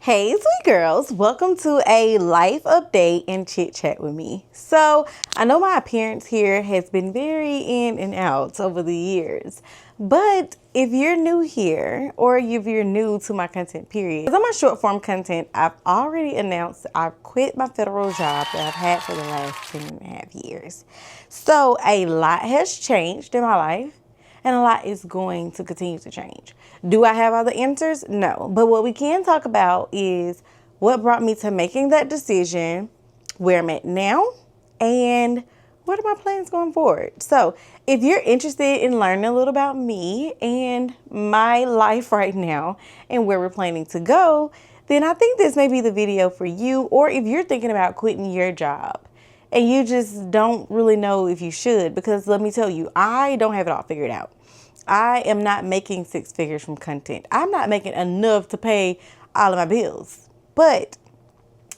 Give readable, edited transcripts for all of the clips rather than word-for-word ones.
Hey, sweet girls, welcome to a life update and chit chat with me. So, I know my appearance here has been very in and out over the years, but if you're new here or if you're new to my content period, because on my short form content, I've already announced I've quit my federal job that I've had for the last 10.5 years. So, a lot has changed in my life. And a lot is going to continue to change. Do I have all the answers? No. But what we can talk about is what brought me to making that decision, where I'm at now, and what are my plans going forward. So if you're interested in learning a little about me and my life right now and where we're planning to go, then I think this may be the video for you. Or if you're thinking about quitting your job and you just don't really know if you should, because let me tell you, I don't have it all figured out. I am not making six figures from content. I'm not making enough to pay all of my bills, but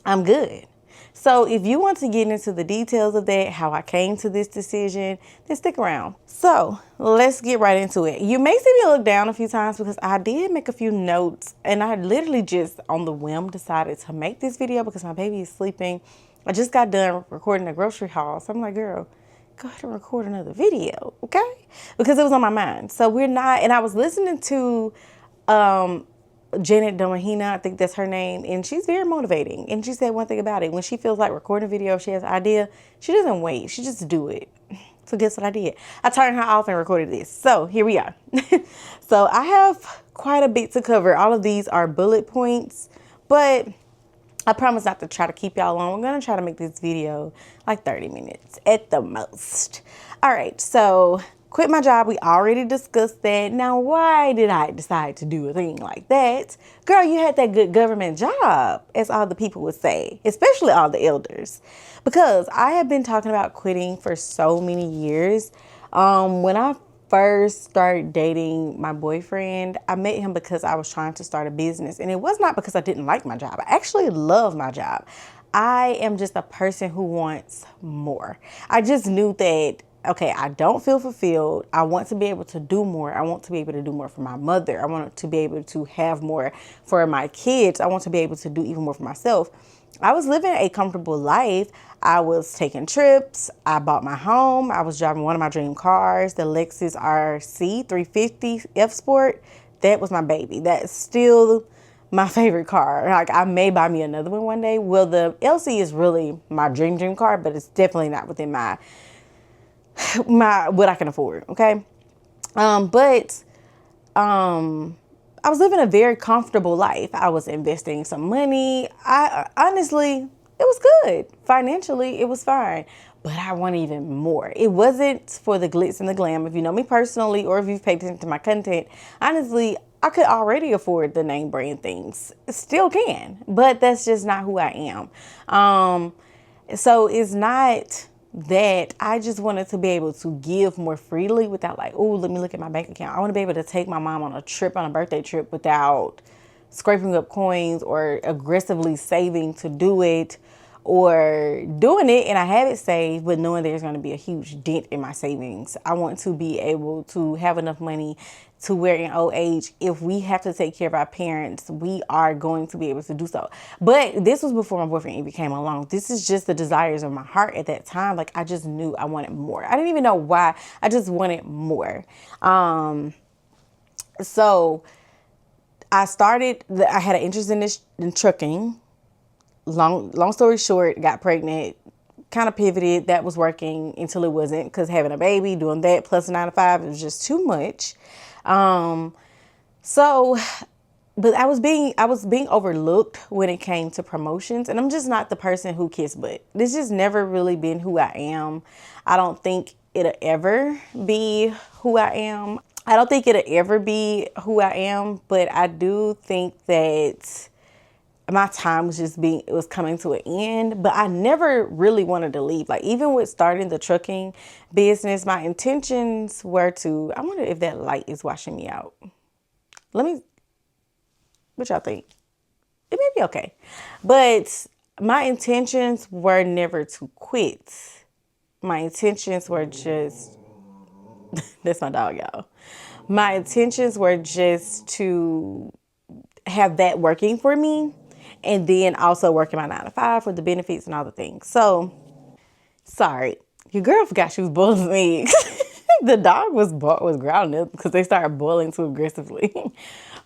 I'm good. So if you want to get into the details of that, how I came to this decision, then stick around. So let's get right into it. You may see me look down a few times because I did make a few notes and I literally just on the whim decided to make this video because my baby is sleeping. I just got done recording a grocery haul. So I'm like, girl, go ahead and record another video, okay? Because it was on my mind. So we're not, and I was listening to Janet Domahina, I think that's her name, and she's very motivating. And she said one thing about it. When she feels like recording a video, if she has an idea, she doesn't wait. She just do it. So guess what I did? I turned her off and recorded this. So here we are. So I have quite a bit to cover. All of these are bullet points, but I promise not to try to keep y'all long. I'm going to try to make this video like 30 minutes at the most. All right, so quit my job. We already discussed that. Now, why did I decide to do a thing like that? Girl, you had that good government job, as all the people would say, especially all the elders. Because I have been talking about quitting for so many years. When I first started dating my boyfriend, I met him because I was trying to start a business. And it was not because I didn't like my job. I actually love my job. I am just a person who wants more. I just knew that, okay, I don't feel fulfilled. I want to be able to do more. I want to be able to do more for my mother. I want to be able to have more for my kids. I want to be able to do even more for myself. I was living a comfortable life. I was taking trips. I bought my home. I was driving one of my dream cars, the Lexus RC 350 F Sport. That was my baby. That's still my favorite car. Like, I may buy me another one day. Well, the LC is really my dream car, but it's definitely not within my what I can afford. Okay. I was living a very comfortable life. I was investing some money. I honestly, it was good. Financially, it was fine. But I want even more. It wasn't for the glitz and the glam. If you know me personally or if you've paid attention to my content, honestly, I could already afford the name brand things. Still can. But that's just not who I am. So it's not that I just wanted to be able to give more freely without like, oh, let me look at my bank account. I want to be able to take my mom on a birthday trip without scraping up coins or aggressively saving to do it, or doing it and I have it saved, but knowing there's going to be a huge dent in my savings. I want to be able to have enough money to where in old age, if we have to take care of our parents, we are going to be able to do so. But this was before my boyfriend even came along. This is just the desires of my heart at that time. Like, I just knew I wanted more. I didn't even know why. I just wanted more. So I had an interest in trucking. Long story short, got pregnant, kind of pivoted. That was working until it wasn't, because having a baby, doing that plus 9 to 5, it was just too much. But I was being overlooked when it came to promotions, and I'm just not the person who kiss butt. This just never really been who I am. I don't think it'll ever be who I am. But I do think that my time was coming to an end, but I never really wanted to leave. Like, even with starting the trucking business, my intentions were to, I wonder if that light is washing me out. What y'all think? It may be okay. But my intentions were never to quit. My intentions were just, that's my dog, y'all. My intentions were just to have that working for me and then also working my 9 to 5 for the benefits and all the things. So, sorry, your girl forgot she was boiling some eggs. The dog was grounding up because they started boiling too aggressively.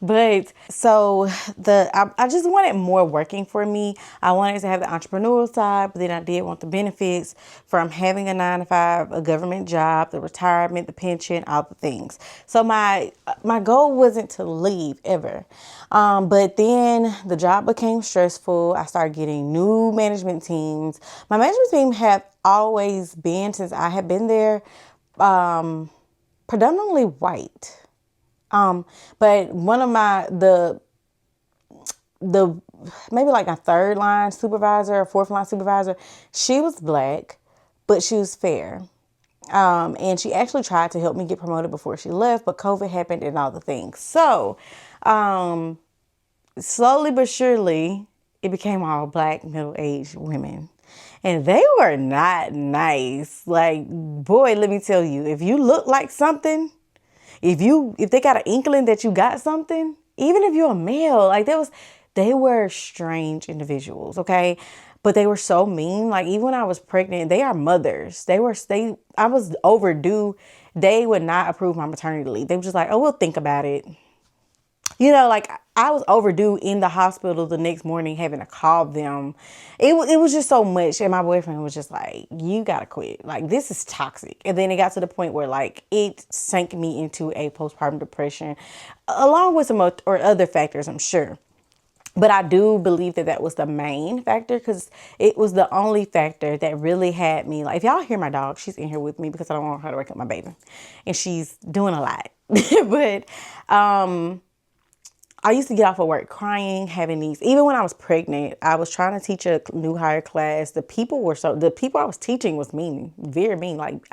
But so I just wanted more working for me. I wanted to have the entrepreneurial side, but then I did want the benefits from having a 9 to 5, a government job, the retirement, the pension, all the things. So my goal wasn't to leave ever. But then the job became stressful. I started getting new management teams. My management team had always been, since I had been there, predominantly white. But one of the maybe like a third line supervisor or fourth line supervisor, she was black, but she was fair. And she actually tried to help me get promoted before she left, but COVID happened and all the things. So, slowly but surely, it became all black middle-aged women. And they were not nice. Like, boy, let me tell you, if you look like something, if they got an inkling that you got something, even if you're a male, like they were strange individuals, okay? But they were so mean. Like, even when I was pregnant, they are mothers. I was overdue. They would not approve my maternity leave. They were just like, oh, we'll think about it. Like, I was overdue in the hospital the next morning, having to call them. It was just so much. And my boyfriend was just like, you gotta quit. Like, this is toxic. And then it got to the point where, like, it sank me into a postpartum depression, along with some other factors, I'm sure. But I do believe that was the main factor, because it was the only factor that really had me. Like, if y'all hear my dog, she's in here with me because I don't want her to wake up my baby. And she's doing a lot. But, I used to get off of work crying, having these, even when I was pregnant, I was trying to teach a new hire class. The people I was teaching was mean, very mean, like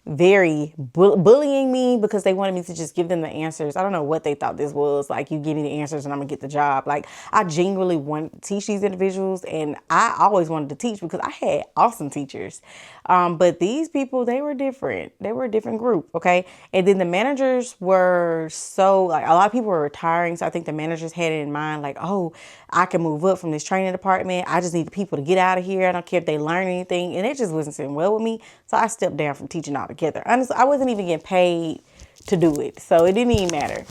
bullying me, because they wanted me to just give them the answers. I don't know what they thought this was. Like, you give me the answers and I'm gonna get the job. Like, I genuinely wanted to teach these individuals, and I always wanted to teach because I had awesome teachers. But these people, they were different. They were a different group, okay? And then the managers were like, a lot of people were retiring, so I think the managers had it in mind, like, oh, I can move up from this training department. I just need the people to get out of here. I don't care if they learn anything. And it just wasn't sitting well with me. So I stepped down from teaching altogether. Honestly, I wasn't even getting paid to do it. So it didn't even matter.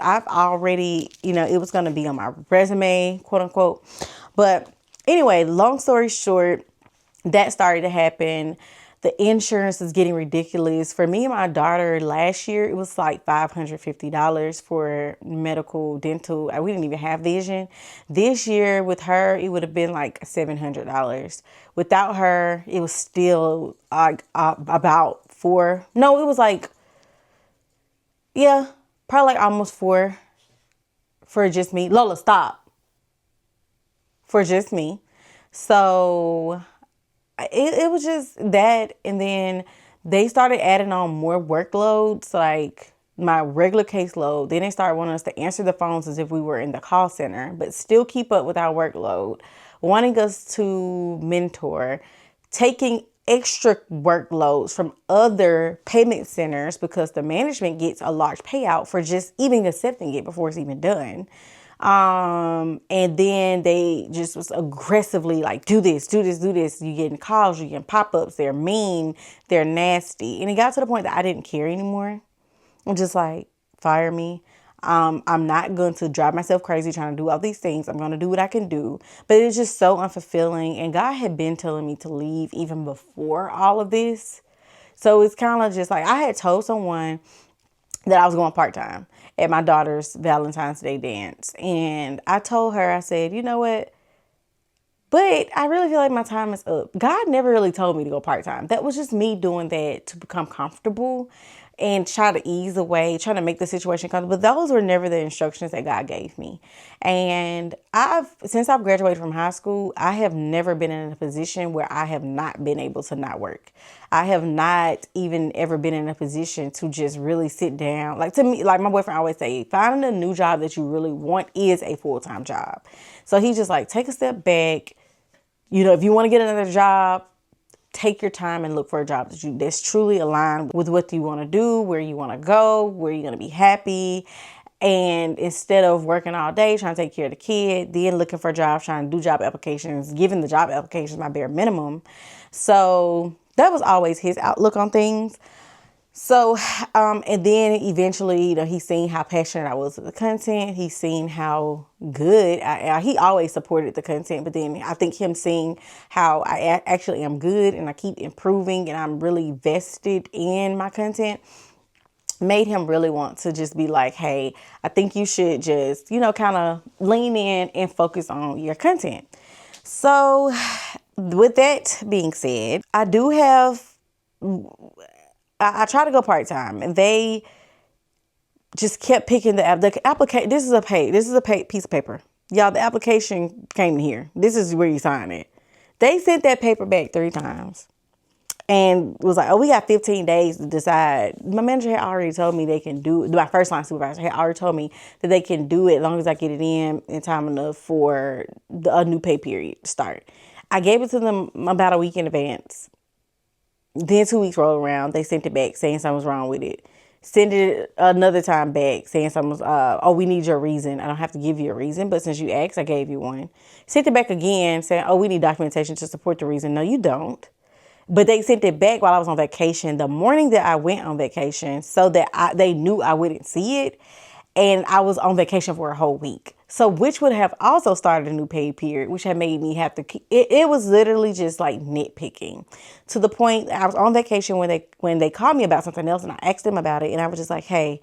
I've already, it was going to be on my resume, quote unquote. But anyway, long story short, that started to happen. The insurance is getting ridiculous. For me and my daughter last year, it was like $550 for medical, dental. We didn't even have vision. This year with her, it would have been like $700. Without her, it was still about four. No, it was like, yeah, probably like almost four for just me. Lola, stop. For just me. So it was just that. And then they started adding on more workloads, like my regular caseload. Then they started wanting us to answer the phones as if we were in the call center, but still keep up with our workload, wanting us to mentor, taking extra workloads from other payment centers because the management gets a large payout for just even accepting it before it's even done. And then they just was aggressively like, do this. You getting calls, you getting pop-ups. They're mean, they're nasty. And it got to the point that I didn't care anymore. I'm just like, fire me. I'm not going to drive myself crazy trying to do all these things. I'm going to do what I can do. But it's just so unfulfilling. And God had been telling me to leave even before all of this. So it's kind of just like, I had told someone that I was going part-time at my daughter's Valentine's Day dance. And I told her, I said, you know what? But I really feel like my time is up. God never really told me to go part-time. That was just me doing that to become comfortable and try to ease away, trying to make the situation comfortable. But those were never the instructions that God gave me. And since I've graduated from high school, I have never been in a position where I have not been able to not work. I have not even ever been in a position to just really sit down. Like, to me, like my boyfriend always say, finding a new job that you really want is a full-time job. So he's just like, take a step back. If you want to get another job, take your time and look for a job that's truly aligned with what you want to do, where you want to go, where you're going to be happy. And instead of working all day, trying to take care of the kid, then looking for jobs, trying to do job applications, giving the job applications my bare minimum. So that was always his outlook on things. So, and then eventually, he's seen how passionate I was with the content. He's seen how good he always supported the content, but then I think him seeing how I actually am good and I keep improving and I'm really vested in my content made him really want to just be like, hey, I think you should just, kind of lean in and focus on your content. So with that being said, I do have, I try to go part-time and they just kept picking the application. This is a piece of paper. Y'all, the application came here. This is where you sign it. They sent that paper back 3 times. And was like, oh, we got 15 days to decide. My manager had already told me they can do it. My first line supervisor had already told me that they can do it as long as I get it in time enough for a new pay period to start. I gave it to them about a week in advance. Then 2 weeks rolled around. They sent it back saying something was wrong with it. Send it another time back saying something was, oh, we need your reason. I don't have to give you a reason, but since you asked, I gave you one. Sent it back again saying, oh, we need documentation to support the reason. No, you don't. But they sent it back while I was on vacation, the morning that I went on vacation, so that they knew I wouldn't see it. And I was on vacation for a whole week. So which would have also started a new pay period, which had made me have to, it was literally just like nitpicking to the point I was on vacation when they called me about something else and I asked them about it. And I was just like, hey,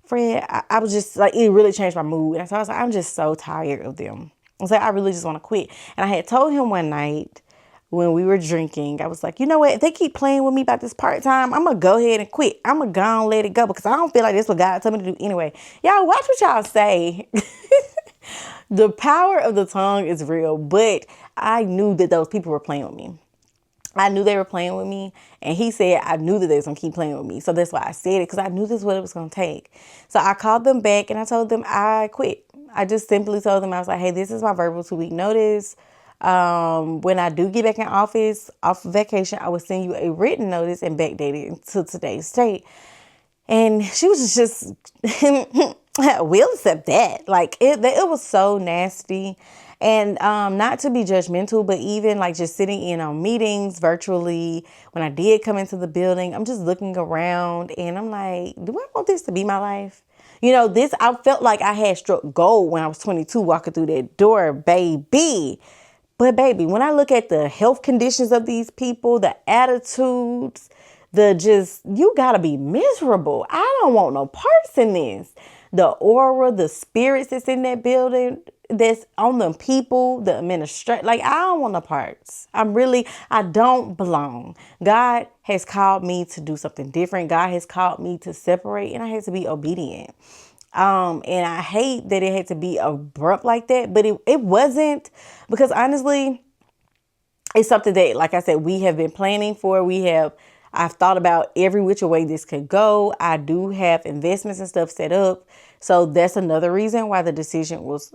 Fred, I was just like, it really changed my mood. And so I was like, I'm just so tired of them. I was like, I really just want to quit. And I had told him one night, when we were drinking, I was like, you know what? If they keep playing with me about this part-time, I'm going to go ahead and quit. I'm going to go and let it go because I don't feel like this is what God told me to do anyway. Y'all, watch what y'all say. The power of the tongue is real, but I knew that those people were playing with me. I knew they were playing with me. And he said, I knew that they was going to keep playing with me. So that's why I said it, because I knew this is what it was going to take. So I called them back and I told them I quit. I just simply told them, I was like, hey, this is my verbal 2-week notice. When I do get back in office off of vacation, I will send you a written notice and backdate it until today's date. And she was just, we'll accept that. Like it was so nasty. And not to be judgmental, but even like just sitting in on meetings virtually, when I did come into the building, I'm just looking around and I'm like, do I want this to be my life? I felt like I had struck gold when I was 22 walking through that door, baby. But baby, when I look at the health conditions of these people, the attitudes, you gotta be miserable. I don't want no parts in this. The aura, the spirits that's in that building, that's on them people, the administration, like I don't want no parts. I don't belong. God has called me to do something different. God has called me to separate, and I had to be obedient. And I hate that it had to be abrupt like that, but it wasn't, because honestly, it's something that, like I said, we have been planning for. I've thought about every which way this could go. I do have investments and stuff set up. So that's another reason why the decision was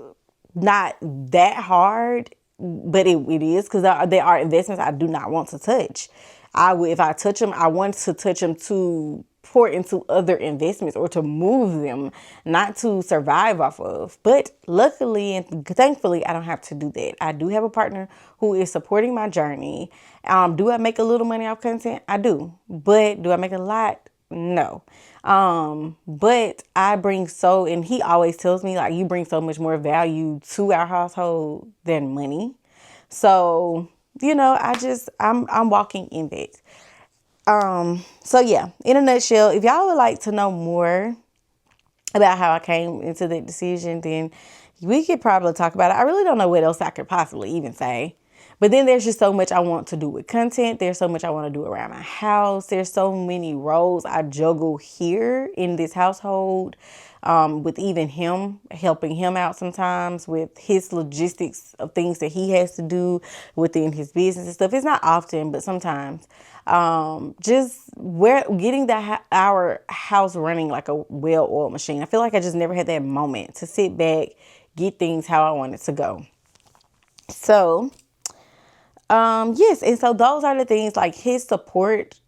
not that hard, but it is, because there are investments I do not want to touch. If I touch them, I want to touch them to pour into other investments or to move them, not to survive off of. But luckily and thankfully, I don't have to do that. I do have a partner who is supporting my journey. Do I make a little money off content? I do. But do I make a lot? No. But I bring and he always tells me, like, you bring so much more value to our household than money. So, I'm walking in that. So yeah, in a nutshell, if y'all would like to know more about how I came into that decision, then we could probably talk about it. I really don't know what else I could possibly even say. But then there's just so much I want to do with content. There's so much I want to do around my house. There's so many roles I juggle here in this household, with even him, helping him out sometimes with his logistics of things that he has to do within his business and stuff. It's not often, but sometimes. Getting our house running like a well-oiled machine. I feel like I just never had that moment to sit back, get things how I want it to go. So, yes. And so those are the things, like his support,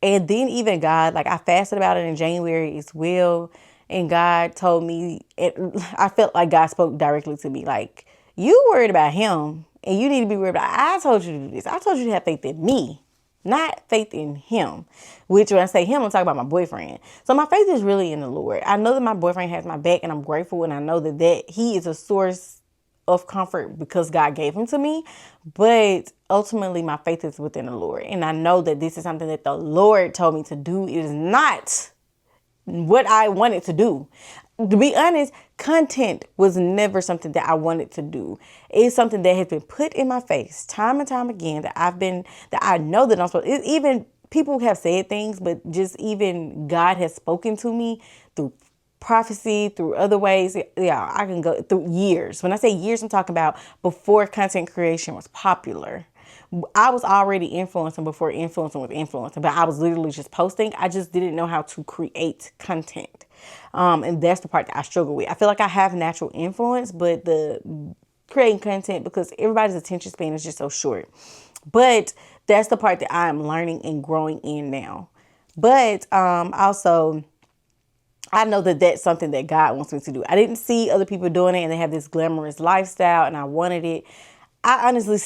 and then even God, like I fasted about it in January as well. And God told me, I felt like God spoke directly to me, like, you worried about him and you need to be worried about, I told you to do this. I told you to have faith in me, not faith in him. Which when I say him, I'm talking about my boyfriend. So my faith is really in the Lord. I know that my boyfriend has my back and I'm grateful. And I know that he is a source of comfort because God gave him to me. But ultimately my faith is within the Lord. And I know that this is something that the Lord told me to do. It is not what I wanted to do. To be honest, content was never something that I wanted to do. It's something that has been put in my face time and time again that I know that I'm supposed to. Even people have said things, but just even God has spoken to me through prophecy, through other ways. Yeah, I can go through years. When I say years, I'm talking about before content creation was popular. I was already influencing before influencing was influencing, but I was literally just posting. I just didn't know how to create content. And that's the part that I struggle with. I feel like I have natural influence, but the creating content, because everybody's attention span is just so short. But that's the part that I am learning and growing in now. But also, I know that that's something that God wants me to do. I didn't see other people doing it and they have this glamorous lifestyle and I wanted it. I honestly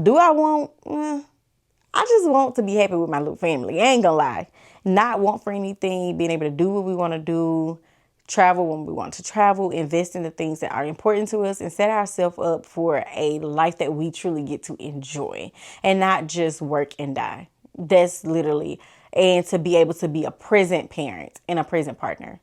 do I want, I just want to be happy with my little family. I ain't gonna lie. Not want for anything, being able to do what we want to do, travel when we want to travel, invest in the things that are important to us, and set ourselves up for a life that we truly get to enjoy and not just work and die. That's literally, and to be able to be a present parent and a present partner.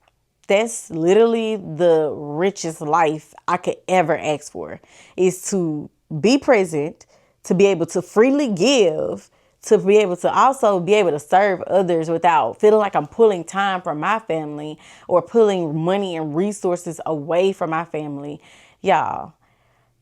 That's literally the richest life I could ever ask for, is to be present, to be able to freely give, to be able to also be able to serve others without feeling like I'm pulling time from my family or pulling money and resources away from my family. Y'all,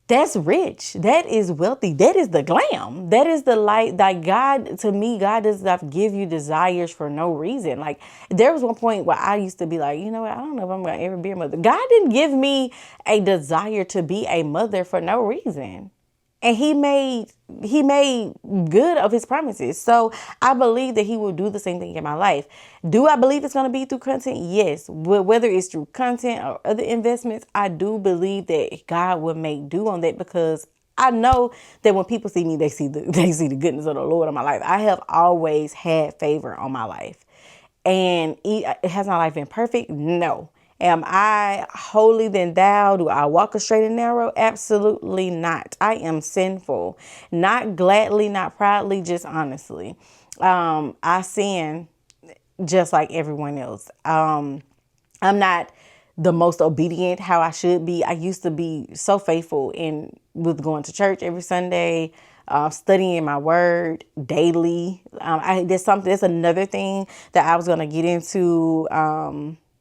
that's rich. That is wealthy. That is the glam. That is the light. Like God, to me, God does not give you desires for no reason. Like there was one point where I used to be like, you know what? I don't know if I'm going to ever be a mother. God didn't give me a desire to be a mother for no reason. And he made good of his promises. So I believe that he will do the same thing in my life. Do I believe it's going to be through content? Yes. Whether it's through content or other investments, I do believe that God will make do on that, because I know that when people see me, they see the goodness of the Lord in my life. I have always had favor on my life. And has my life been perfect? No. Am I holier than thou? Do I walk a straight and narrow? Absolutely not. I am sinful. Not gladly, not proudly, just honestly. I sin just like everyone else. I'm not the most obedient how I should be. I used to be so faithful with going to church every Sunday, studying my word daily. That's another thing that I was going to get into.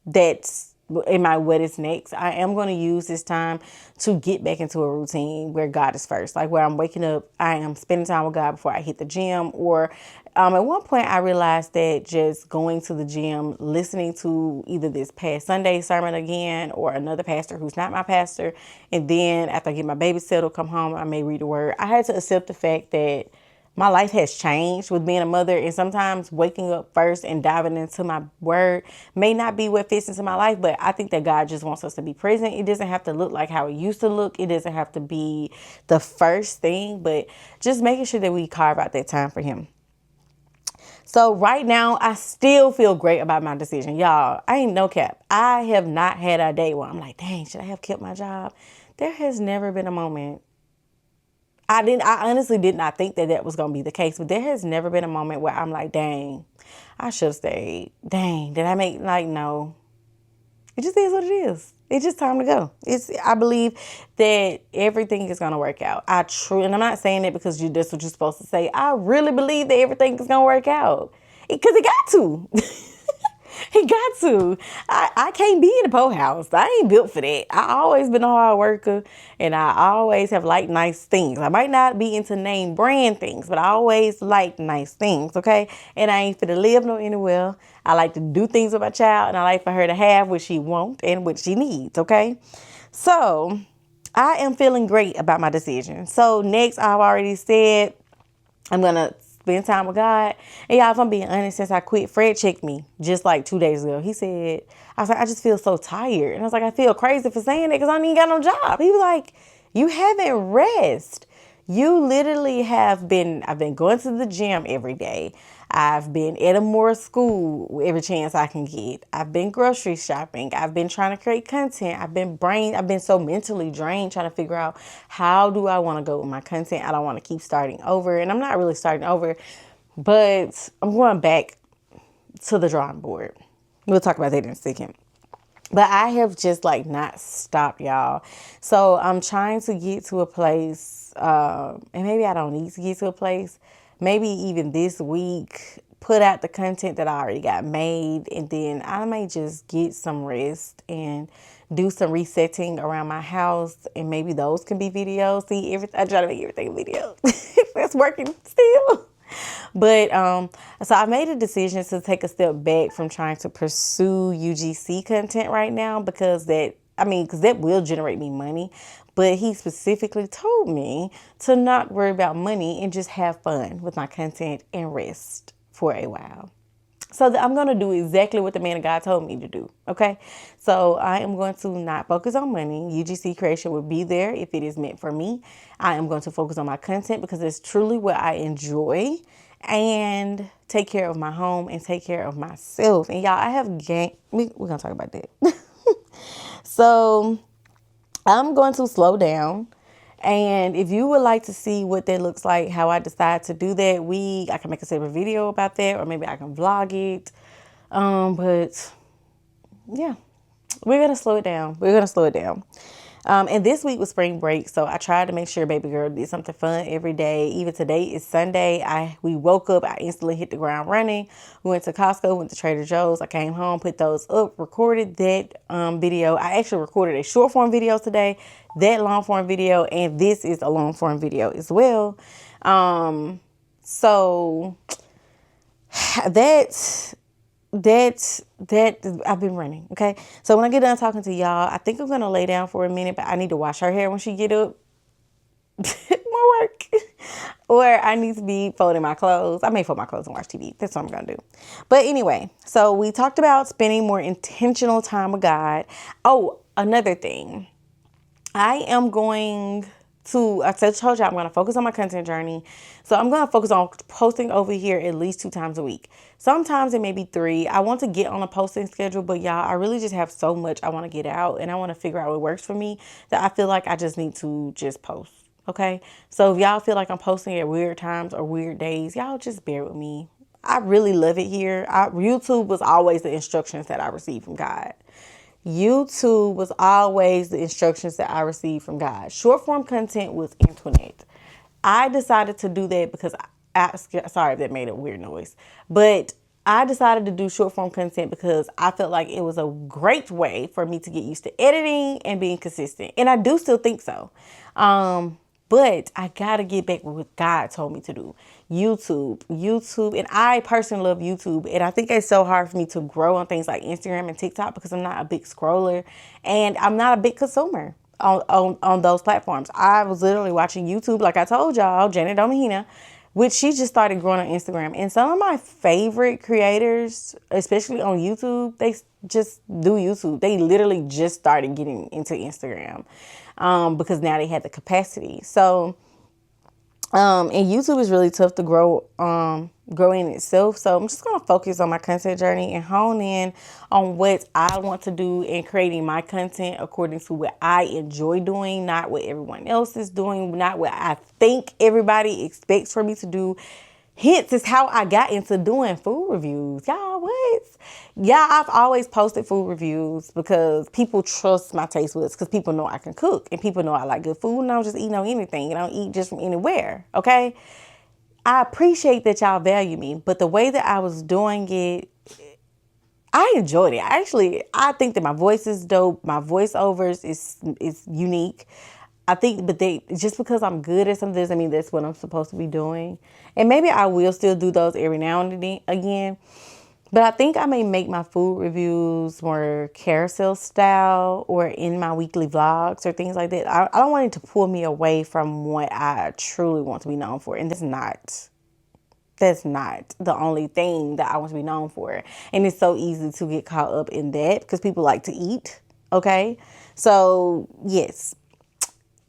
That's in my what is next. I am going to use this time to get back into a routine where God is first, like where I'm waking up, I am spending time with God before I hit the gym. Or at one point I realized that just going to the gym, listening to either this past Sunday sermon again or another pastor who's not my pastor, and then after I get my baby settled, come home, I may read the word. I had to accept the fact that my life has changed with being a mother, and sometimes waking up first and diving into my word may not be what fits into my life, but I think that God just wants us to be present. It doesn't have to look like how it used to look. It doesn't have to be the first thing, but just making sure that we carve out that time for him. So right now, I still feel great about my decision. Y'all, I ain't no cap. I have not had a day where I'm like, dang, should I have kept my job? There has never been a moment. I honestly did not think that was going to be the case, but there has never been a moment where I'm like, dang, I should have stayed. Dang, did I make, like, no. It just is what it is. It's just time to go. I believe that everything is going to work out. And I'm not saying that because that's what you're supposed to say. I really believe that everything is going to work out. Because it got to. He got to. I can't be in the po house. I ain't built for that. I always been a hard worker, and I always have liked nice things. I might not be into name brand things, but I always like nice things, okay? And I ain't finna live no anywhere. I like to do things with my child, and I like for her to have what she wants and what she needs, okay? So I am feeling great about my decision. So next, I've already said I'm going to spend time with God. And y'all, if I'm being honest, since I quit, Fred checked me just like 2 days ago. He said, I was like, I just feel so tired. And I was like, I feel crazy for saying it because I ain't got no job. He was like, you haven't rest. You literally I've been going to the gym every day. I've been at a more school every chance I can get. I've been grocery shopping. I've been trying to create content. I've been so mentally drained trying to figure out how do I want to go with my content. I don't want to keep starting over. And I'm not really starting over, but I'm going back to the drawing board. We'll talk about that in a second. But I have just like not stopped, y'all. So I'm trying to get to a place, and maybe I don't need to get to a place. Maybe even this week, put out the content that I already got made, and then I may just get some rest and do some resetting around my house, and maybe those can be videos. See, I try to make everything a video. That's working still. But so I made a decision to take a step back from trying to pursue UGC content right now because that will generate me money. But he specifically told me to not worry about money and just have fun with my content and rest for a while. So I'm going to do exactly what the man of God told me to do. Okay. So I am going to not focus on money. UGC creation will be there if it is meant for me. I am going to focus on my content because it's truly what I enjoy and take care of my home and take care of myself. And y'all, I have gained, we're going to talk about that. So I'm going to slow down. And if you would like to see what that looks like, how I decide to do that, I can make a separate video about that, or maybe I can vlog it. But yeah, we're going to slow it down. And this week was spring break, so I tried to make sure baby girl did something fun every day. Even today is Sunday. We woke up, I instantly hit the ground running. We went to Costco, went to Trader Joe's. I came home, put those up, recorded that video. I actually recorded a short form video today, that long form video, and this is a long form video as well. So that I've been running. Okay. So when I get done talking to y'all, I think I'm going to lay down for a minute, but I need to wash her hair when she get up. More work. Or I need to be folding my clothes. I may fold my clothes and watch TV. That's what I'm going to do. But anyway, so we talked about spending more intentional time with God. Oh, another thing. I told you I'm going to focus on my content journey. So I'm going to focus on posting over here at least 2 times a week. Sometimes it may be 3. I want to get on a posting schedule, but y'all, I really just have so much I want to get out and I want to figure out what works for me that I feel like I just need to just post. Okay. So if y'all feel like I'm posting at weird times or weird days, y'all just bear with me. I really love it here. YouTube was always the instructions that I received from God. YouTube was always the instructions that I received from God. Short form content was Antwanette. I decided to do that because sorry if that made a weird noise, but I decided to do short form content because I felt like it was a great way for me to get used to editing and being consistent. And I do still think so. But I got to get back with what God told me to do. YouTube. And I personally love YouTube. And I think it's so hard for me to grow on things like Instagram and TikTok because I'm not a big scroller and I'm not a big consumer on those platforms. I was literally watching YouTube, like I told y'all, Janet Domahina, which she just started growing on Instagram. And some of my favorite creators, especially on YouTube, they just do YouTube. They literally just started getting into Instagram because now they had the capacity. So, and YouTube is really tough to grow in itself. So I'm just going to focus on my content journey and hone in on what I want to do in creating my content according to what I enjoy doing, not what everyone else is doing, not what I think everybody expects for me to do. Hence is how I got into doing food reviews. Y'all, what? Yeah, I've always posted food reviews because people trust my taste buds because people know I can cook and people know I like good food and I don't just eat on anything. I don't eat just from anywhere. Okay. I appreciate that y'all value me, but the way that I was doing it, I enjoyed it. I think that my voice is dope. My voiceovers is unique. I think, but just because I'm good at something doesn't mean that's what I'm supposed to be doing. And maybe I will still do those every now and then again. But I think I may make my food reviews more carousel style or in my weekly vlogs or things like that. I don't want it to pull me away from what I truly want to be known for. And that's not that's not the only thing that I want to be known for. And it's so easy to get caught up in that because people like to eat. Okay. So yes,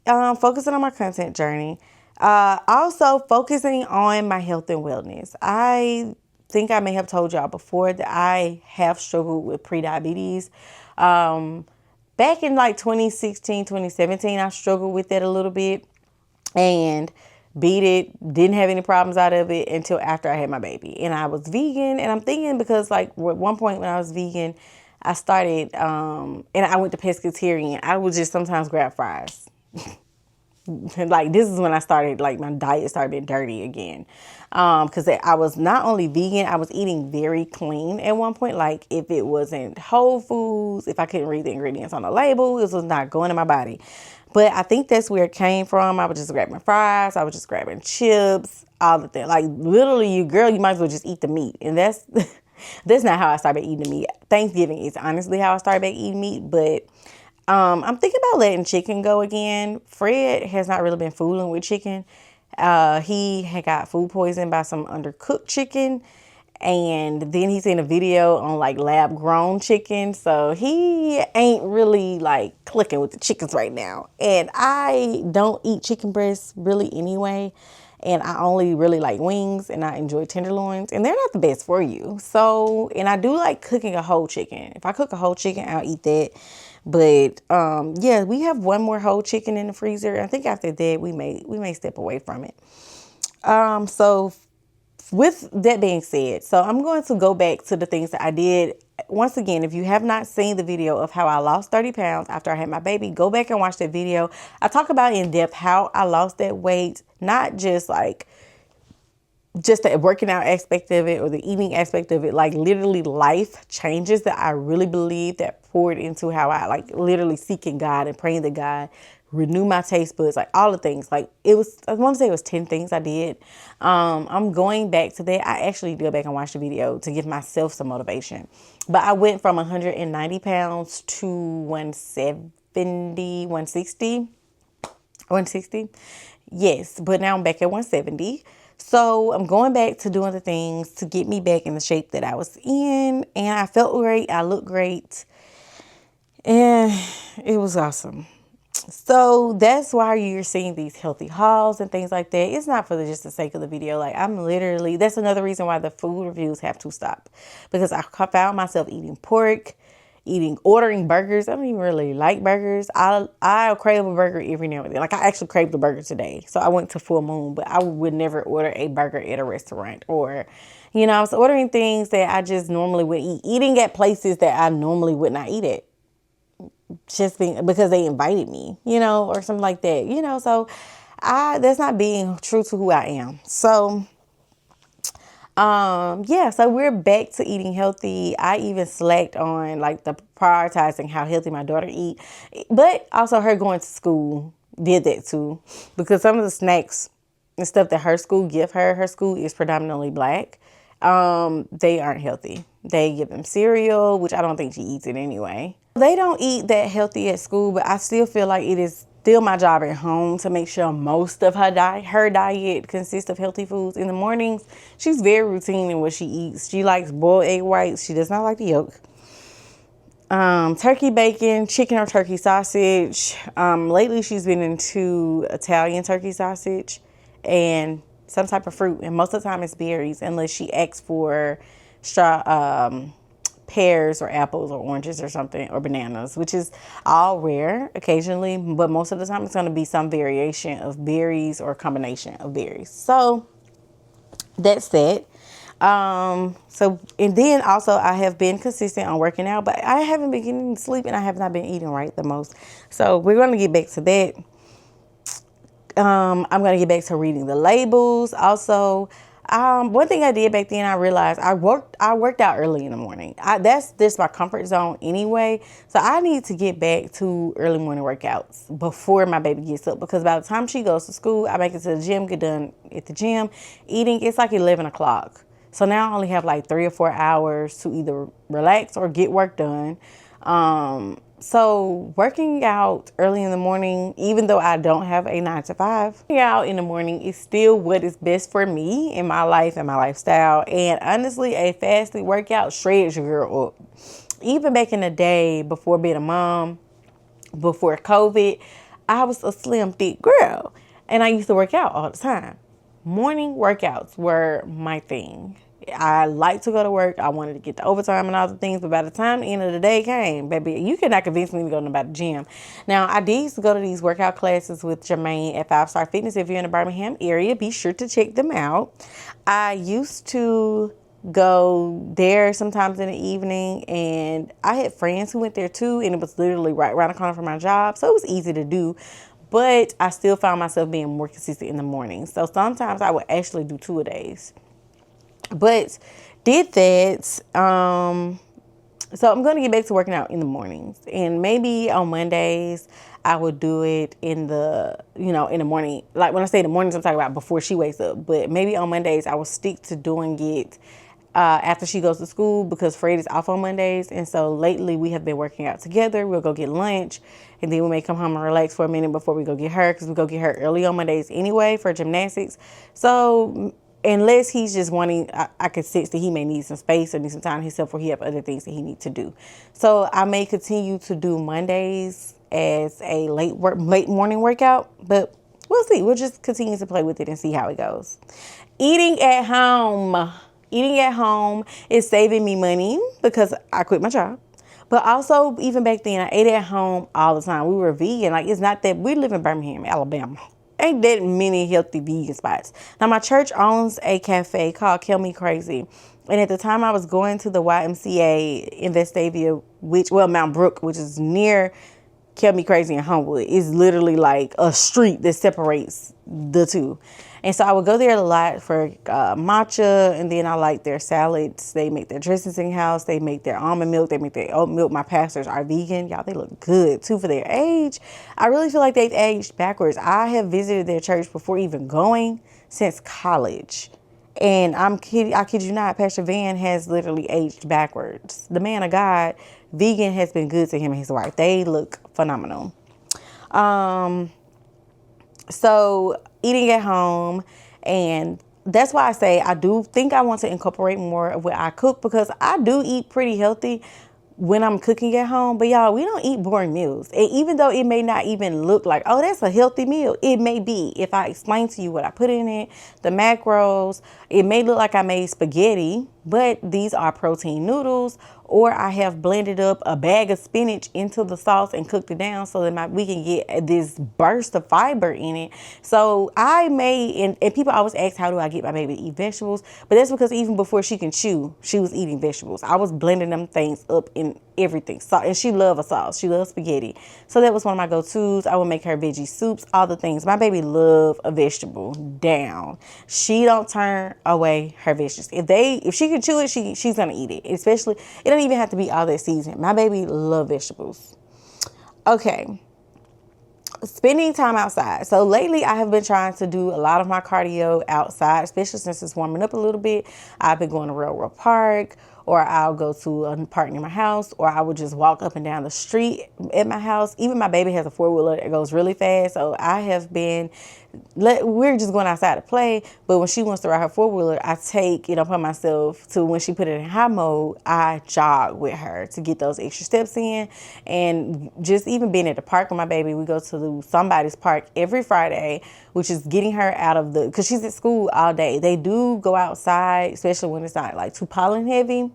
focusing on my content journey. Also focusing on my health and wellness. I think I may have told y'all before that I have struggled with prediabetes. Back in like 2016, 2017, I struggled with that a little bit and beat it. Didn't have any problems out of it until after I had my baby. And I was vegan. And I'm thinking because like at one point when I was vegan, I started, and I went to pescatarian. I would just sometimes grab fries. Like this is when I started, like my diet started being dirty again. Because I was not only vegan, I was eating very clean at one point. Like if it wasn't whole foods, if I couldn't read the ingredients on the label, it was not going in my body. But I think that's where it came from. I was just grabbing fries. I was just grabbing chips, all the things. Like literally, you might as well just eat the meat. And that's that's not how I started eating the meat. Thanksgiving is honestly how I started back eating meat. But I'm thinking about letting chicken go again. Fred has not really been fooling with chicken. He had got food poisoned by some undercooked chicken. And then he seen a video on like lab grown chicken. So he ain't really like clicking with the chickens right now. And I don't eat chicken breasts really anyway. And I only really like wings and I enjoy tenderloins. And they're not the best for you. So, and I do like cooking a whole chicken. If I cook a whole chicken, I'll eat that. But yeah, we have one more whole chicken in the freezer. I think after that we may step away from it. So with that being said, so I'm going to go back to the things that I did. Once again, if you have not seen the video of how I lost 30 pounds after I had my baby, go back and watch that video. I talk about in depth how I lost that weight, not just like just the working out aspect of it or the eating aspect of it, like literally life changes that I really believe that poured into how I like literally seeking God and praying to God, renew my taste buds, like all the things. Like it was, I want to say it was 10 things I did. I'm going back to that. I actually go back and watch the video to give myself some motivation. But I went from 190 pounds to 170, 160. Yes, but now I'm back at 170. So I'm going back to doing the things to get me back in the shape that I was in. And I felt great. I looked great. And it was awesome. So that's why you're seeing these healthy hauls and things like that. It's not for just the sake of the video. Like I'm literally, that's another reason why the food reviews have to stop. Because I found myself eating pork, ordering burgers. I don't even really like burgers. I crave a burger every now and then. Like I actually craved a burger today. So I went to Full Moon, but I would never order a burger at a restaurant or, I was ordering things that I just normally would eat. Eating at places that I normally would not eat at. Just because they invited me, or something like that, so that's not being true to who I am. So, yeah, so we're back to eating healthy. I even slacked on like the prioritizing how healthy my daughter eat, but also her going to school did that too, because some of the snacks and stuff that her school her school is predominantly Black. They aren't healthy. They give them cereal, which I don't think she eats it anyway. They don't eat that healthy at school, but I still feel like it is still my job at home to make sure most of her diet consists of healthy foods. In the mornings, she's very routine in what she eats. She likes boiled egg whites. She does not like the yolk. Turkey bacon, chicken or turkey sausage. Lately, she's been into Italian turkey sausage and some type of fruit. And most of the time, it's berries, unless she asks for pears or apples or oranges or something, or bananas, which is all rare occasionally, but most of the time it's going to be some variation of berries or a combination of berries. So that's it. And then also I have been consistent on working out, but I haven't been getting sleep and I have not been eating right the most. So we're going to get back to that. I'm going to get back to reading the labels. Also, one thing I did back then, I realized I worked out early in the morning. That's my comfort zone anyway. So I need to get back to early morning workouts before my baby gets up, because by the time she goes to school, I make it to the gym, get done at the gym, eating. It's like 11 o'clock. So now I only have like 3 or 4 hours to either relax or get work done. So working out early in the morning, even though I don't have a 9 to 5, working out in the morning is still what is best for me in my life and my lifestyle. And honestly, a fasted workout shreds your girl up. Even back in the day before being a mom, before COVID, I was a slim, thick girl. And I used to work out all the time. Morning workouts were my thing. I like to go to work. I wanted to get the overtime and all the things. But by the time the end of the day came, baby, you cannot convince me to go to the gym. Now, I did used to go to these workout classes with Jermaine at 5 Star Fitness. If you're in the Birmingham area, be sure to check them out. I used to go there sometimes in the evening, and I had friends who went there too, and it was literally right around the corner from my job, so it was easy to do. But I still found myself being more consistent in the morning, so sometimes I would actually do 2 a days. But did that. So I'm going to get back to working out in the mornings, and maybe on Mondays I would do it in the, in the morning. Like when I say the mornings, I'm talking about before she wakes up. But maybe on Mondays I will stick to doing it after she goes to school, because Fred is off on Mondays. And so lately we have been working out together. We'll go get lunch, and then we may come home and relax for a minute before we go get her, because we go get her early on Mondays anyway for gymnastics. So unless he's just wanting, I could sense that he may need some space or need some time himself, or he have other things that he needs to do. So I may continue to do Mondays as a late morning workout, but we'll see. We'll just continue to play with it and see how it goes. Eating at home. Eating at home is saving me money because I quit my job. But also, even back then, I ate at home all the time. We were vegan. Like, it's not that we live in Birmingham, Alabama. Ain't that many healthy vegan spots. Now, my church owns a cafe called Kill Me Crazy. And at the time, I was going to the YMCA in Vestavia, Mount Brook, which is near Kill Me Crazy in Homewood. It's literally like a street that separates the two. And so I would go there a lot for matcha, and then I like their salads. They make their dressings in house. They make their almond milk. They make their oat milk. My pastors are vegan. Y'all, they look good too for their age. I really feel like they've aged backwards. I have visited their church before even going since college. And I kid you not, Pastor Van has literally aged backwards. The man of God, vegan, has been good to him and his wife. They look phenomenal. So eating at home, and that's why I say I do think I want to incorporate more of what I cook, because I do eat pretty healthy when I'm cooking at home. But y'all, we don't eat boring meals. And even though it may not even look like, oh, that's a healthy meal, it may be. If I explain to you what I put in it, the macros, it may look like I made spaghetti, but these are protein noodles, or I have blended up a bag of spinach into the sauce and cooked it down so that we can get this burst of fiber in it. So I made, and people always ask, how do I get my baby to eat vegetables? But that's because even before she can chew, she was eating vegetables. I was blending them things up in everything. So, and she loves a sauce. She loves spaghetti. So that was one of my go-tos. I would make her veggie soups, all the things. My baby love a vegetable down. She don't turn away her veggies. If she can chew it, she's gonna eat it. Especially, it don't even have to be all that seasoned. My baby love vegetables. Okay. Spending time outside. So lately I have been trying to do a lot of my cardio outside, especially since it's warming up a little bit. I've been going to Railroad Park, or I'll go to a park near my house, or I would just walk up and down the street at my house. Even my baby has a 4-wheeler that goes really fast. So I have been, we're just going outside to play. But when she wants to ride her 4-wheeler, I take it upon myself to, when she put it in high mode, I jog with her to get those extra steps in. And just even being at the park with my baby, we go to somebody's park every Friday, which is getting her out of because she's at school all day. They do go outside, especially when it's not like too pollen heavy.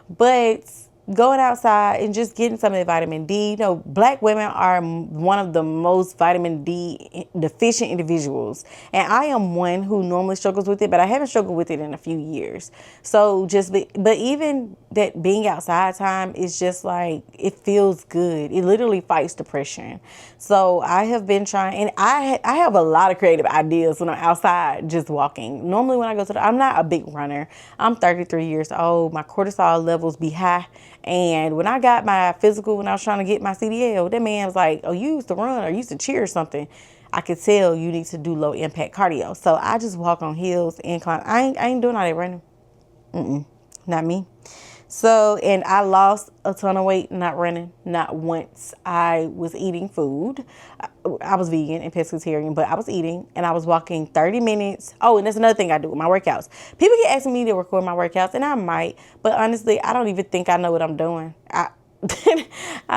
But going outside and just getting some of the vitamin D. Black women are one of the most vitamin D deficient individuals. And I am one who normally struggles with it, but I haven't struggled with it in a few years. So but even that being outside time is just like, it feels good. It literally fights depression. So I have been trying, and I have a lot of creative ideas when I'm outside just walking. Normally when I go I'm not a big runner. I'm 33 years old. My cortisol levels be high. And when I got my physical, when I was trying to get my CDL, that man was like, oh, you used to run or you used to cheer or something. I could tell you need to do low impact cardio. So I just walk on hills, incline. I ain't doing all that running. Not me. So, and I lost a ton of weight, not running, not once. I was eating food. I was vegan and pescatarian, but I was eating and I was walking 30 minutes. Oh, and that's another thing I do with my workouts. People keep asking me to record my workouts, and I might, but honestly, I don't even think I know what I'm doing. I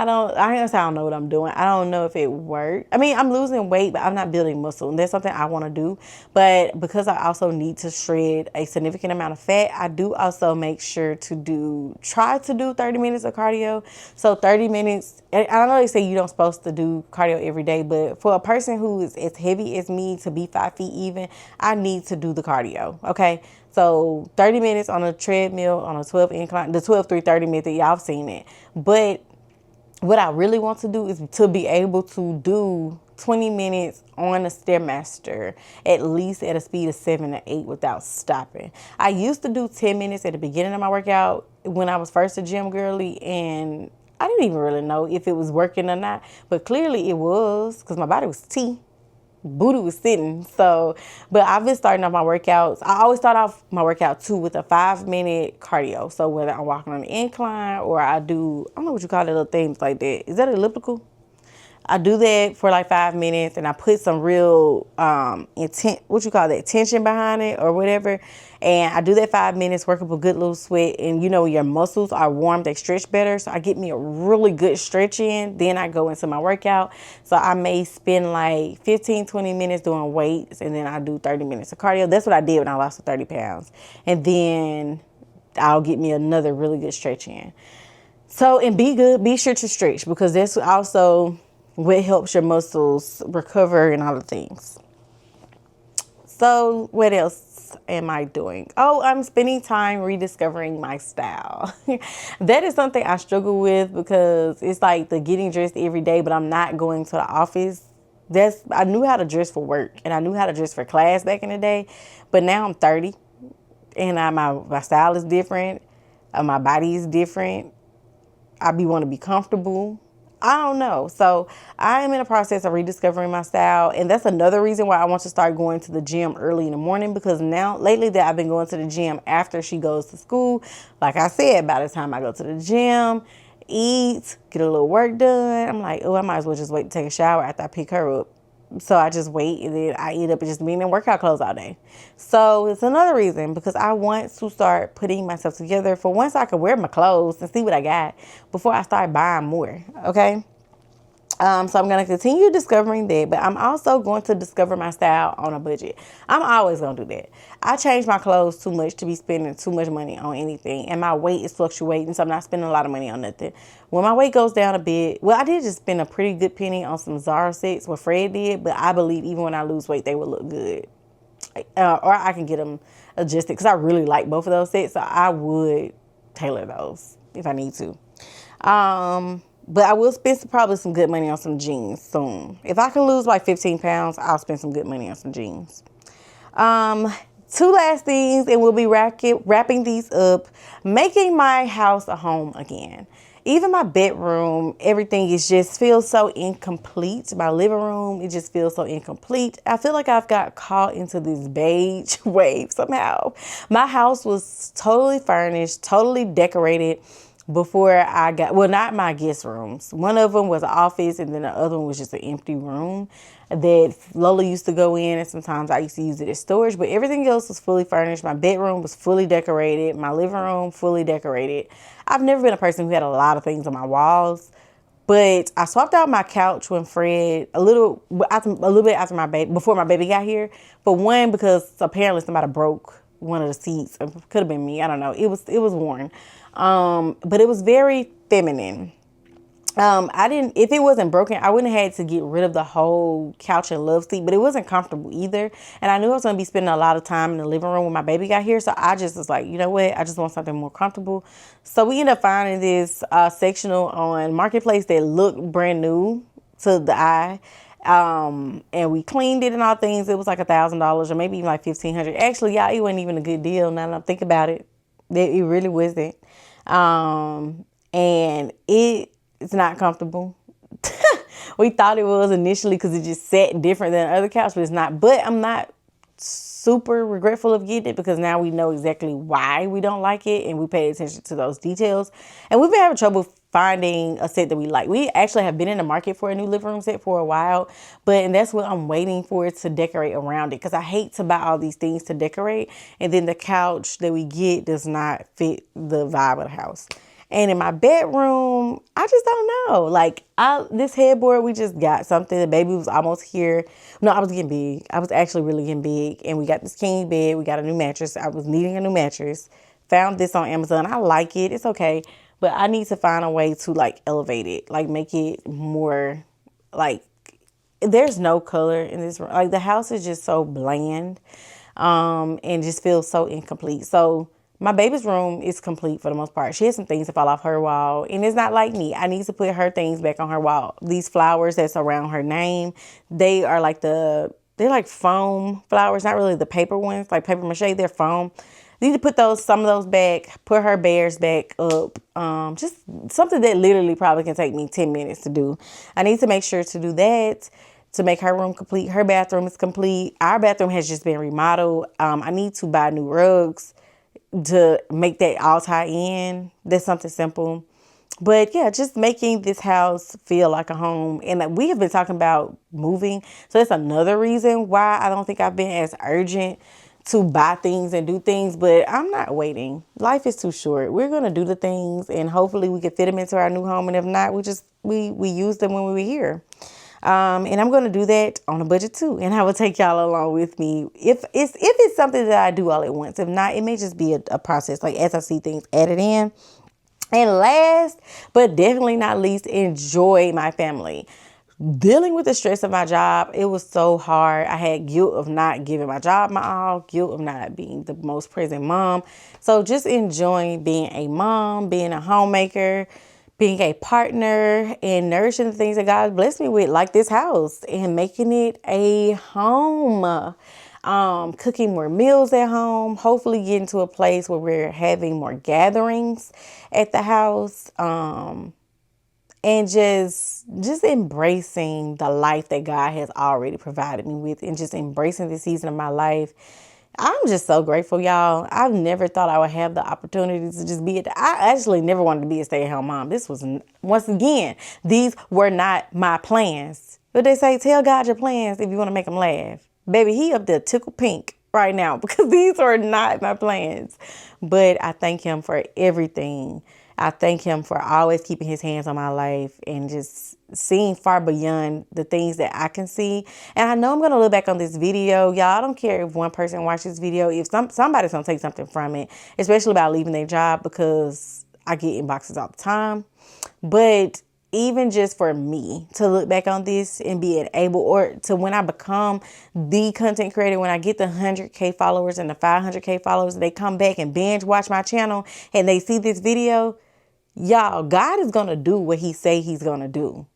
don't know what I'm doing. I don't know if it worked. I mean, I'm losing weight, but I'm not building muscle. And that's something I want to do. But because I also need to shred a significant amount of fat, I do also make sure to try to do 30 minutes of cardio. So 30 minutes, and I know they say you don't supposed to do cardio every day, but for a person who is as heavy as me to be 5 feet even, I need to do the cardio. Okay. So 30 minutes on a treadmill on a 12 incline, the 12-3-30 method, y'all have seen it. But what I really want to do is to be able to do 20 minutes on a Stairmaster, at least at a speed of 7 to 8 without stopping. I used to do 10 minutes at the beginning of my workout when I was first a gym girly, and I didn't even really know if it was working or not, but clearly it was because my body was booty was sitting. So, but I've been starting off my workouts. I always start off my workout too with a 5-minute cardio. So whether I'm walking on the incline or I don't know what you call it, little things like that. Is that elliptical? I do that for like 5 minutes and I put some real tension behind it or whatever. And I do that 5 minutes, work up a good little sweat. And your muscles are warm, they stretch better. So I get me a really good stretch in. Then I go into my workout. So I may spend like 15-20 minutes doing weights and then I do 30 minutes of cardio. That's what I did when I lost the 30 pounds. And then I'll get me another really good stretch in. So, and be sure to stretch because that's also what helps your muscles recover and all the things. So what else am I doing? Oh, I'm spending time rediscovering my style. That is something I struggle with because it's like the getting dressed every day, but I'm not going to the office. I knew how to dress for work and I knew how to dress for class back in the day, but now I'm 30 and my style is different. My body is different. I want to be comfortable. I don't know. So I am in a process of rediscovering my style. And that's another reason why I want to start going to the gym early in the morning, because now lately that I've been going to the gym after she goes to school. Like I said, by the time I go to the gym, eat, get a little work done, I'm like, oh, I might as well just wait to take a shower after I pick her up. So I just wait and then I end up just being in workout clothes all day. So it's another reason because I want to start putting myself together for once I can wear my clothes and see what I got before I start buying more. Okay. So I'm going to continue discovering that, but I'm also going to discover my style on a budget. I'm always going to do that. I change my clothes too much to be spending too much money on anything, and my weight is fluctuating, so I'm not spending a lot of money on nothing. When my weight goes down a bit, well, I did just spend a pretty good penny on some Zara sets, what Fred did, but I believe even when I lose weight, they will look good. Or I can get them adjusted because I really like both of those sets, so I would tailor those if I need to. But I will spend probably some good money on some jeans soon. If I can lose like 15 pounds, I'll spend some good money on some jeans. Two last things, and we'll be wrapping these up. Making my house a home again. Even my bedroom, everything feels so incomplete. My living room, it just feels so incomplete. I feel like I've got caught into this beige wave somehow. My house was totally furnished, totally decorated before I not my guest rooms. One of them was an office and then the other one was just an empty room that Lola used to go in, and sometimes I used to use it as storage, but everything else was fully furnished. My bedroom was fully decorated. My living room fully decorated. I've never been a person who had a lot of things on my walls, but I swapped out my couch when Fred a little bit after before my baby got here. But one, because apparently somebody broke one of the seats. It could have been me. I don't know. It was worn. But it was very feminine. If it wasn't broken, I wouldn't have had to get rid of the whole couch and love seat, but it wasn't comfortable either. And I knew I was going to be spending a lot of time in the living room when my baby got here. So I just was like, you know what? I just want something more comfortable. So we ended up finding this sectional on Marketplace that looked brand new to the eye. And we cleaned it and all things. It was like $1,000 or maybe even like $1,500. Actually, y'all, it wasn't even a good deal. Now that I think about it, it really wasn't. And it's not comfortable. We thought it was initially because it just sat different than other couch, but it's not. But I'm not super regretful of getting it because now we know exactly why we don't like it and we pay attention to those details. And we've been having trouble finding a set that we like. We actually have been in the market for a new living room set for a while, and that's what I'm waiting for, to decorate around it, because I hate to buy all these things to decorate and then the couch that we get does not fit the vibe of the house. And in my bedroom, I just don't know. Like, this headboard, we just got something. The baby was almost here. No, I was getting big. I was actually really getting big. And we got this king bed. We got a new mattress. I was needing a new mattress. Found this on Amazon. I like it. It's okay. But I need to find a way to, like, elevate it. Like, make it more, like, there's no color in this room. Like, the house is just so bland. And just feels so incomplete. So my baby's room is complete for the most part. She has some things that fall off her wall, and it's not like me. I need to put her things back on her wall. These flowers that's around her name, they are like they're like foam flowers, not really the paper ones, like paper mache. They're foam. I need to put some of those back, put her bears back up. Just something that literally probably can take me 10 minutes to do. I need to make sure to do that, to make her room complete. Her bathroom is complete. Our bathroom has just been remodeled. I need to buy new rugs to make that all tie in. That's something simple. But yeah, just making this house feel like a home. And we have been talking about moving. So that's another reason why I don't think I've been as urgent to buy things and do things. But I'm not waiting. Life is too short. We're going to do the things and hopefully we can fit them into our new home. And if not, we use them when we were here. And I'm going to do that on a budget too. And I will take y'all along with me if it's something that I do all at once. If not, it may just be a process. Like, as I see things added in. And last, but definitely not least, enjoy my family. Dealing with the stress of my job, it was so hard. I had guilt of not giving my job my all, guilt of not being the most present mom. So just enjoying being a mom, being a homemaker, being a partner, and nourishing the things that God blessed me with, like this house, and making it a home. Cooking more meals at home, hopefully getting to a place where we're having more gatherings at the house. And just embracing the life that God has already provided me with, and just embracing this season of my life. I'm just so grateful, y'all. I've never thought I would have the opportunity to just I actually never wanted to be a stay-at-home mom. This was, once again, these were not my plans. But they say, tell God your plans if you want to make him laugh. Baby, he up there tickle pink right now because these are not my plans. But I thank him for everything. I thank him for always keeping his hands on my life and just seeing far beyond the things that I can see. And I know I'm going to look back on this video. Y'all, I don't care if one person watches this video, if somebody's going to take something from it, especially about leaving their job, because I get inboxes all the time. But even just for me to look back on this and be able, or to when I become the content creator, when I get the 100K followers and the 500K followers, they come back and binge watch my channel and they see this video, y'all, God is going to do what he say he's going to do.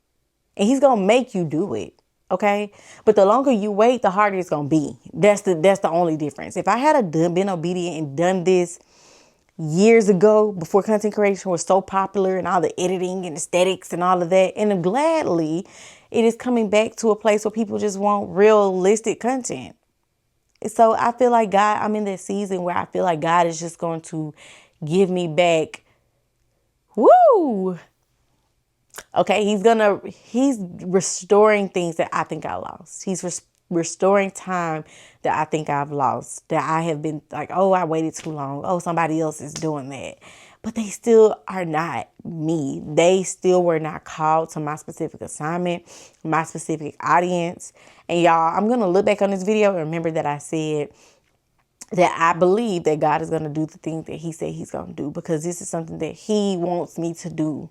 And he's going to make you do it. Okay. But the longer you wait, the harder it's going to be. That's the only difference. If I had been obedient and done this years ago, before content creation was so popular and all the editing and aesthetics and all of that, and gladly, it is coming back to a place where people just want realistic content. So I feel like I'm in this season where I feel like God is just going to give me back. Woo! Okay, he's restoring things that I think I lost. He's restoring time that I think I've lost, that I have been like, oh, I waited too long. Oh, somebody else is doing that. But they still are not me. They still were not called to my specific assignment, my specific audience. And y'all, I'm going to look back on this video and remember that I said that I believe that God is going to do the things that he said he's going to do, because this is something that he wants me to do.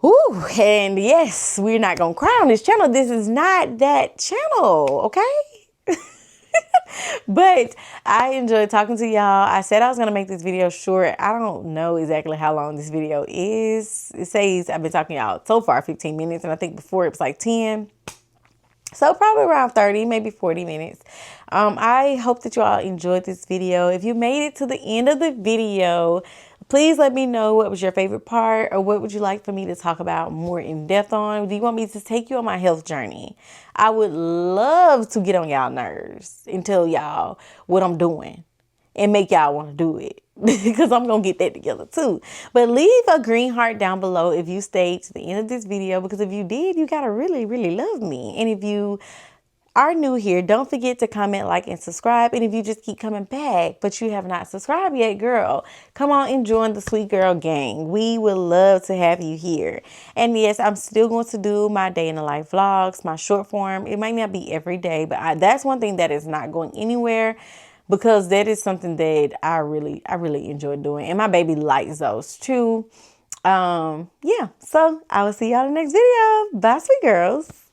Ooh, and yes, we're not going to cry on this channel. This is not that channel, okay? But I enjoyed talking to y'all. I said I was going to make this video short. I don't know exactly how long this video is. It says I've been talking to y'all so far 15 minutes, and I think before it was like 10. So probably around 30, maybe 40 minutes. I hope that you all enjoyed this video. If you made it to the end of the video, Please let me know what was your favorite part, or what would you like for me to talk about more in depth on. Do you want me to take you on my health journey? I would love to get on y'all nerves and tell y'all what I'm doing and make y'all want to do it. Because I'm going to get that together too. But leave a green heart down below if you stayed to the end of this video, because if you did, you got to really, really love me. And if you are new here, don't forget to comment, like, and subscribe. And if you just keep coming back, but you have not subscribed yet, girl, come on and join the Sweet Girl Gang. We would love to have you here. And yes, I'm still going to do my day in the life vlogs, my short form. It might not be every day, but that's one thing that is not going anywhere, because that is something that I really enjoy doing. And my baby likes those too. Yeah, so I will see y'all in the next video. Bye, sweet girls.